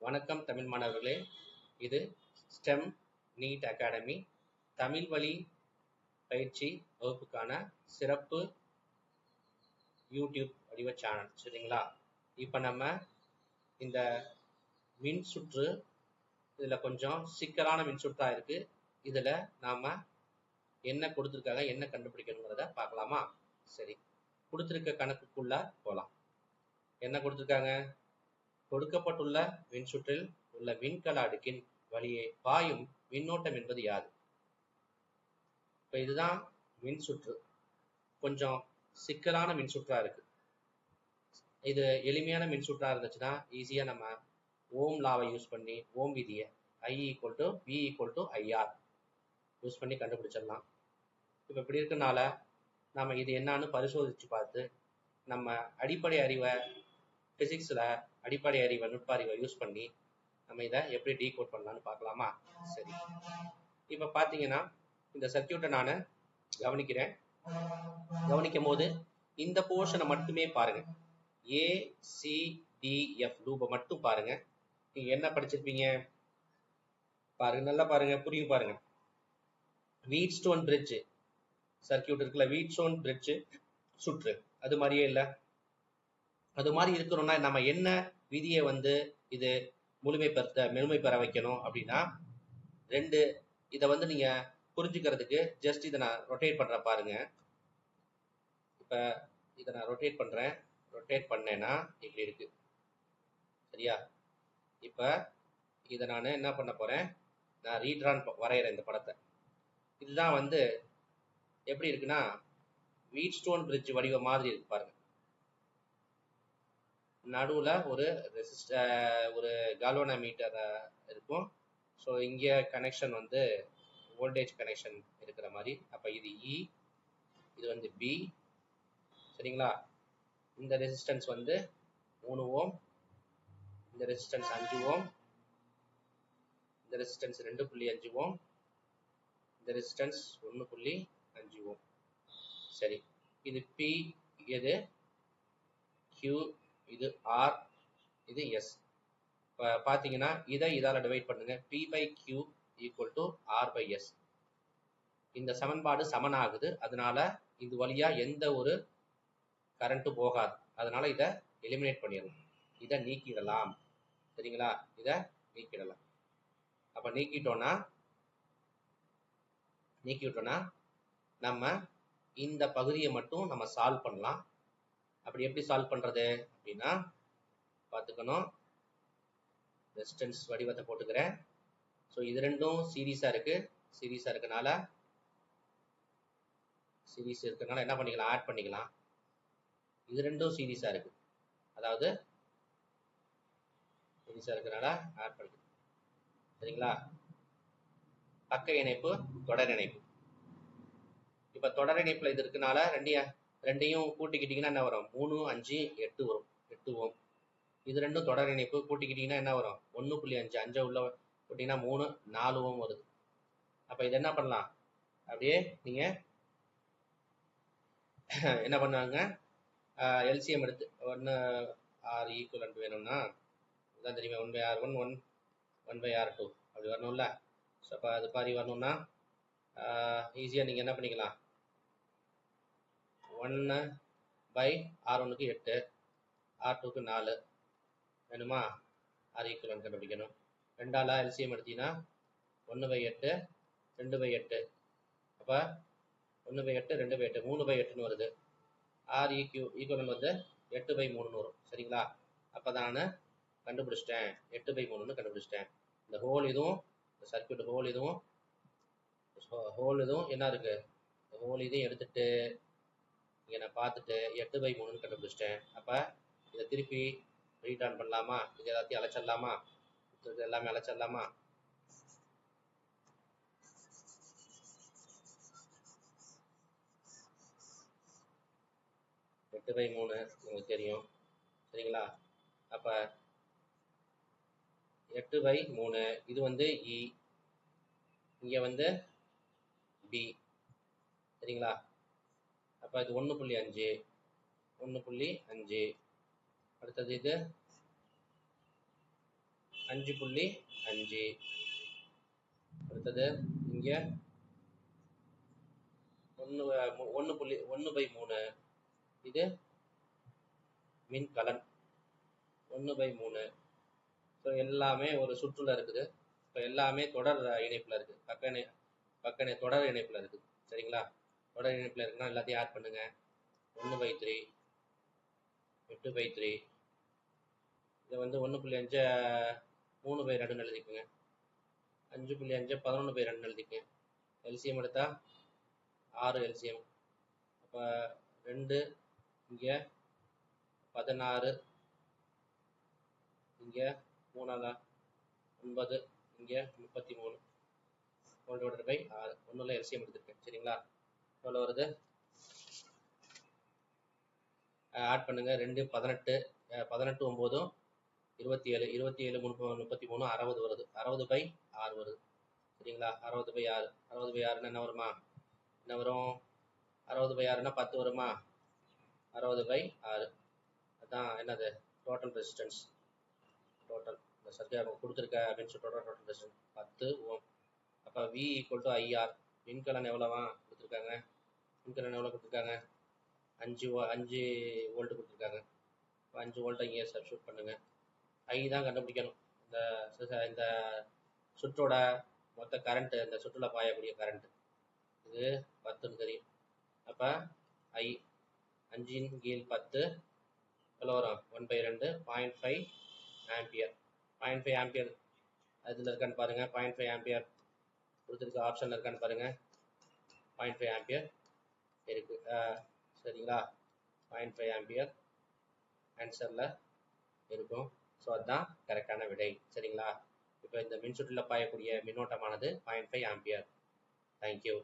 வணக்கம் தமிழ் மாணவர்களே. இது ஸ்டெம் நீட் அகாடமி தமிழ் வழி பயிற்சி வகுப்புக்கான சிறப்பு யூடியூப் வடிவ சேனல். சரிங்களா? இப்போ நம்ம இந்த மின் சுற்று இதில் கொஞ்சம் சிக்கலான மின் சுற்றா இருக்கு. இதில் நாம் என்ன கொடுத்துருக்காங்க, என்ன கண்டுபிடிக்கணுங்கிறத பார்க்கலாமா? சரி, கொடுத்துருக்க கணக்குக்குள்ள போகலாம். என்ன கொடுத்துருக்காங்க? கொடுக்கப்பட்டுள்ள மின்சுற்றில் உள்ள மின்கல அடுக்கின் வழியே பாயும் மின்னோட்டம் என்பது யாது? இப்போ இதுதான் மின்சுற்று. கொஞ்சம் சிக்கலான மின்சுற்றா இருக்கு. இது எளிமையான மின்சுற்றா இருந்துச்சுன்னா ஈஸியாக நம்ம ஓம் லாவை யூஸ் பண்ணி, ஓம் விதியை I = V = IR யூஸ் பண்ணி கண்டுபிடிச்சிடலாம். இப்போ இப்படி இருக்கனால நம்ம இது என்னன்னு பரிசோதித்து பார்த்து நம்ம அடிப்படை அறிவை ஃபிசிக்ஸில் அடிப்படை அறிவை நுட்ப அறிவை யூஸ் பண்ணி நம்ம இதை எப்படி டீகோட் பண்ணலான்னு பார்க்கலாமா? சரி, இப்போ பார்த்தீங்கன்னா இந்த சர்க்கியூட்டை நான் கவனிக்கிறேன். கவனிக்கும் போது இந்த போர்ஷனை மட்டுமே பாருங்க. ACDF லூப்பை மட்டும் பாருங்க. நீங்க என்ன படிச்சிருப்பீங்க பாருங்க, நல்லா பாருங்க, புரியும் பாருங்க. வீட்ஸ்டோன் பிரிட்ஜ் சர்க்கியூட் இருக்குல்ல, வீட்ஸ்டோன் பிரிட்ஜ் சுற்று அது மாதிரியே இல்லை. அது மாதிரி இருக்கணும்னா நம்ம என்ன விதியை இது முழுமை பெற வைக்கணும் அப்படின்னா, இதை நீங்க புரிஞ்சுக்கிறதுக்கு ஜஸ்ட் இதை நான் ரொட்டேட் பண்றேன் பாருங்க. இப்ப இதை நான் ரொட்டேட் பண்றேன். ரொட்டேட் பண்ணேன்னா இப்படி இருக்கு, சரியா? இப்ப இதை நான் என்ன பண்ண போறேன், நான் ரீட்ரான் வரைகிறேன் இந்த படத்தை. இதுதான் எப்படி இருக்குன்னா வீட்ஸ்டோன் பிரிட்ஜ் வடிவம் மாதிரி இருக்கு பாருங்க. நடுவில் ஒரு கால்வனோமீட்டர் இருக்கும். ஸோ இங்கே கனெக்ஷன் வோல்டேஜ் கனெக்ஷன் இருக்கிற மாதிரி. அப்போ இது இ, இது பி, சரிங்களா? இந்த ரெசிஸ்டன்ஸ் 3 ஓம், இந்த ரெசிஸ்டன்ஸ் 5 ஓம், இந்த ரெசிஸ்டன்ஸ் 2.5 ஓம், இந்த ரெசிஸ்டன்ஸ் 1.5 ஓம். சரி, இது பி, இது கியூ, இது ஆர், இது எஸ். இப்போ பார்த்தீங்கன்னா இதால டிவைட் பண்ணுங்க. P/Q = R/S. இந்த சமன்பாடு சமனாகுது. அதனால இது வழியா எந்த ஒரு கரண்ட்டும் போகாது. அதனால இதை எலிமினேட் பண்ணிடலாம், இதை நீக்கிடலாம். சரிங்களா? இதை நீக்கிடலாம். அப்ப நீக்கிட்டோம்னா நம்ம இந்த பகுதியை மட்டும் நம்ம சால்வ் பண்ணலாம். அப்படி எப்படி சால்வ் பண்றது அப்படின்னா, பார்த்துக்கணும். ரெசிஸ்டன்ஸ் வடிவத்தை போட்டுக்கிறேன். ஸோ இது ரெண்டும் சீரீஸா இருக்கு. சீரீஸா இருக்கனால என்ன பண்ணிக்கலாம், ஆட் பண்ணிக்கலாம். இது ரெண்டும் சீரீஸா இருக்கு, அதாவது சீரீஸா இருக்கனால ஆட் பண்ணிக்கலாம். சரிங்களா? பக்க இணைப்பு, தொடர் இணைப்பு. இப்ப தொடர் இணைப்புல இது இருக்கனால ரெண்டையும் கூட்டிக்கிட்டீங்கன்னா என்ன வரும்? 3, 5, 8 வரும். 8 ஓம். இது ரெண்டும் தொடர் இணைப்பு. கூட்டிக்கிட்டீங்கன்னா என்ன வரும்? 1.5. 5 உள்ள கூட்டிங்கன்னா 3, 4 ஓம் வருது. அப்ப இது என்ன பண்ணலாம், அப்படியே நீங்க என்ன பண்ணுவாங்க, எல்சிஎம் எடுத்து 1R ஈக்குவலன்ட் வேணும்னா இதான் தெரியுமா, 1/R1 1/R2 அப்படி வரணும்ல. ஸோ அப்போ அது மாதிரி வரணும்னா ஈஸியாக நீங்கள் என்ன பண்ணிக்கலாம், 1/R1க்கு 8, R2க்கு 4 வேணுமா? R ஈக்குவலன்ட் கண்டுபிடிக்கணும். 2ஆல் எல்சிஎம் எடுத்தீங்கன்னா 1/8, 2/8. அப்போ 1/8, 2/8, 3/8ன்னு வருது. R ஈக்குவலன்ட் 8/3ன்னு வரும். சரிங்களா? அப்போ தான் நான் கண்டுபிடிச்சிட்டேன், 8/3ன்னு கண்டுபிடிச்சிட்டேன். இந்த ஹோல் இதுவும், இந்த சர்க்கியூட் ஹோல் இதுவும் என்ன இருக்கு, ஹோல் இதையும் எடுத்துட்டு இங்கே நான் பார்த்துட்டு 8/3ன்னு கண்டுபிடிச்சிட்டேன். அப்போ இதை திருப்பி ரீடர்ன் பண்ணலாமா? இது எல்லாத்தையும் அழைச்சிடலாமா? எல்லாமே அழைச்சிடலாமா? எட்டு பை 3 உங்களுக்கு தெரியும், சரிங்களா? அப்ப 8/3 இது இ, இங்க பி, சரிங்களா? அப்ப இது 1.5, 1.5. அடுத்தது இது 5.5. அடுத்தது இங்கே 1/3. இது மின்கலன் 1/3. ஸோ எல்லாமே ஒரு சுற்றுல இருக்குது. இப்போ எல்லாமே தொடர் இணைப்பில் இருக்குது. பக்க தொடர் இணைப்பில் இருக்குது. சரிங்களா? தொடர் இணைப்பில் இருக்குன்னா எல்லாத்தையும் ஆட் பண்ணுங்க. 1/3, 8/3. இதை வந்து 1.5 3/2 எழுதிக்குங்க. 5.5 11/2 எழுதிக்குங்க. எல்சிஎம் எடுத்தா 6 எல்சிஎம். அப்போ 2 இங்கே 16, இங்கே 3 9, இங்கே 33 /6. ஒன்றுல எல்சிஎம் எடுத்துருக்கேன். சரிங்களா? எவ்வளோ வருது? ஆட் பண்ணுங்க. 2 18, 18 9 27, 27 33 60 வருது. 60/6 வருது. சரிங்களா? 60/6. 60/6 என்ன வருமா? என்ன வரும்? 60/6 10 வருமா? 60/6. அதான் என்னது? Total resistance. டோட்டல் இந்த சர்க்கியூட் கொடுத்துருக்க மின்சுற்றோட டோட்டல் ரெசிஸ்டன்ஸ் 10 ஓம். அப்போ V = IR. மின்கலன் எவ்வளோவா கொடுத்துருக்காங்க? மின்கலன் எவ்வளோ கொடுத்துருக்காங்க? 5 வோல்ட் கொடுத்துருக்காங்க. 5 வோல்ட்டை இங்கே சப்ஸ்டியூட் பண்ணுங்க. I தான் கண்டுபிடிக்கணும். இந்த சுற்றோட மொத்த கரண்ட், இந்த சுற்றுல பாயக்கூடிய கரண்ட் இது 10ன்னு தெரியும். அப்போ I 5/10 எவ்வளோ வரும்? 1/2 0.5 ஆம்பியர். 0.5 ஆம்பியர் அதில் இருக்கான்னு பாருங்கள். 0.5 ஆம்பியர் கொடுத்துருக்க ஆப்ஷனில் இருக்கான்னு பாருங்கள். 0.5 ஆம்பியர் இருக்குது. சரிங்களா? 0.5 ஆம்பியர் ஆன்சரில் இருக்கும். ஸோ அதுதான் கரெக்டான விடை. சரிங்களா? இப்போ இந்த மின்சுற்றில் பாயக்கூடிய மின்னோட்டமானது 0.5 ஆம்பியர். தேங்க்யூ.